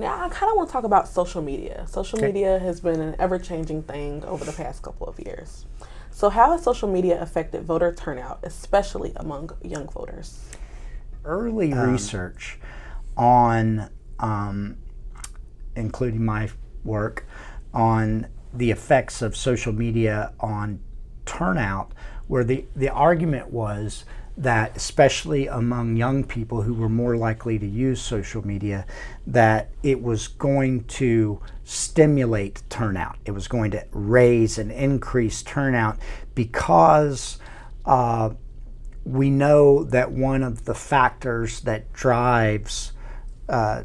now I kind of want to talk about social media. Social media has been an ever-changing thing over the past couple of years. So how has social media affected voter turnout, especially among young voters? Early research on, including my work, on the effects of social media on turnout, where the argument was that, especially among young people who were more likely to use social media, that it was going to stimulate turnout. It was going to raise and increase turnout because we know that one of the factors that drives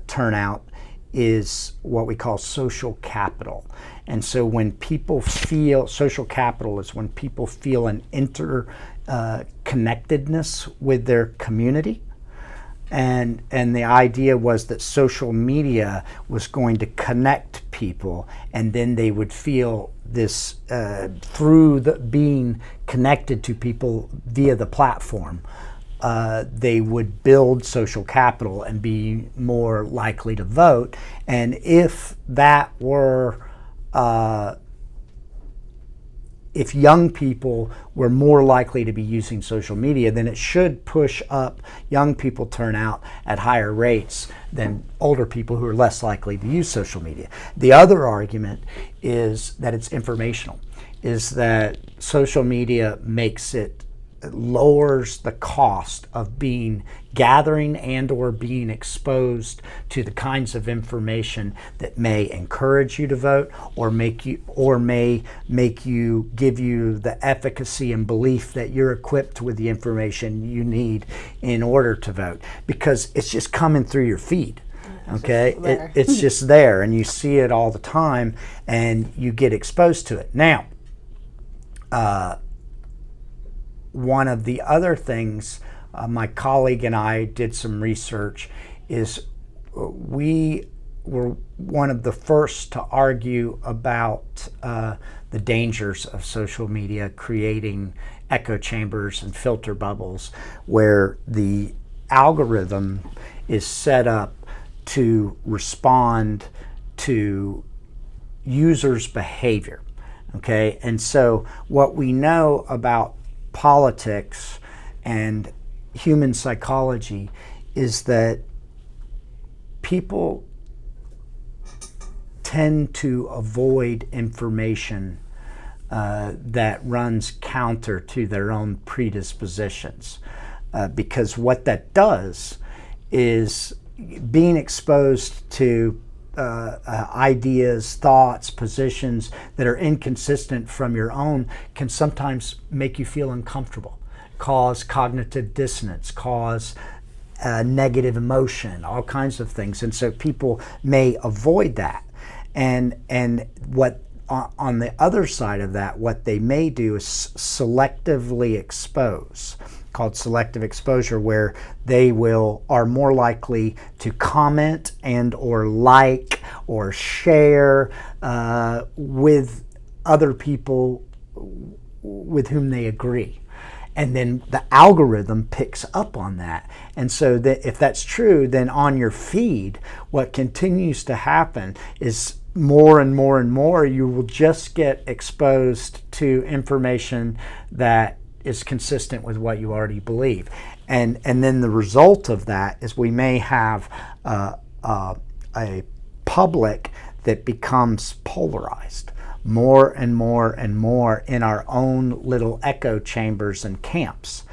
turnout is what we call social capital. And so when people feel, social capital is when people feel an interconnectedness with their community. And the idea was that social media was going to connect people, and then they would feel this through being connected to people via the platform. They would build social capital and be more likely to vote. And if that were, if young people were more likely to be using social media, then it should push up young people turnout at higher rates than older people who are less likely to use social media. The other argument is that it's informational, is that social media lowers the cost of gathering and or being exposed to the kinds of information that may encourage you to vote or may give you the efficacy and belief that you're equipped with the information you need in order to vote, because it's just coming through your feed. Okay, it's just there, and you see it all the time, and you get exposed to it. Now, one of the other things, my colleague and I did some research, is we were one of the first to argue about the dangers of social media creating echo chambers and filter bubbles, where the algorithm is set up to respond to users' behavior. Okay, and so what we know about politics and human psychology is that people tend to avoid information that runs counter to their own predispositions, because what that does is being exposed to ideas, thoughts, positions that are inconsistent from your own can sometimes make you feel uncomfortable, cause cognitive dissonance, cause negative emotion, all kinds of things. And so people may avoid that. And what on the other side of that, what they may do is selectively expose, called selective exposure, where they are more likely to comment and or like or share with other people with whom they agree. And then the algorithm picks up on that. And so that if that's true, then on your feed, what continues to happen is more and more and more, you will just get exposed to information that is consistent with what you already believe. And then the result of that is we may have a public that becomes polarized more and more and more in our own little echo chambers and camps.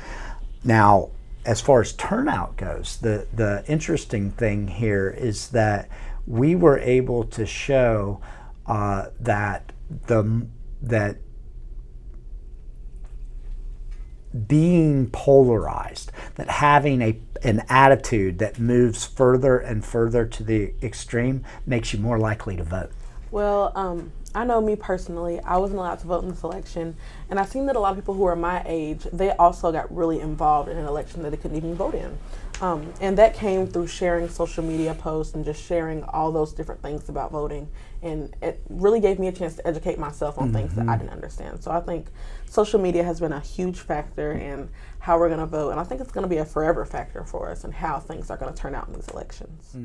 Now, as far as turnout goes, the interesting thing here is that we were able to show that being polarized, that having an attitude that moves further and further to the extreme makes you more likely to vote. Well, I know me personally, I wasn't allowed to vote in this election, and I've seen that a lot of people who are my age, they also got really involved in an election that they couldn't even vote in. And that came through sharing social media posts and just sharing all those different things about voting. And it really gave me a chance to educate myself on things that I didn't understand. So I think social media has been a huge factor in how we're going to vote. And I think it's going to be a forever factor for us and how things are going to turn out in these elections.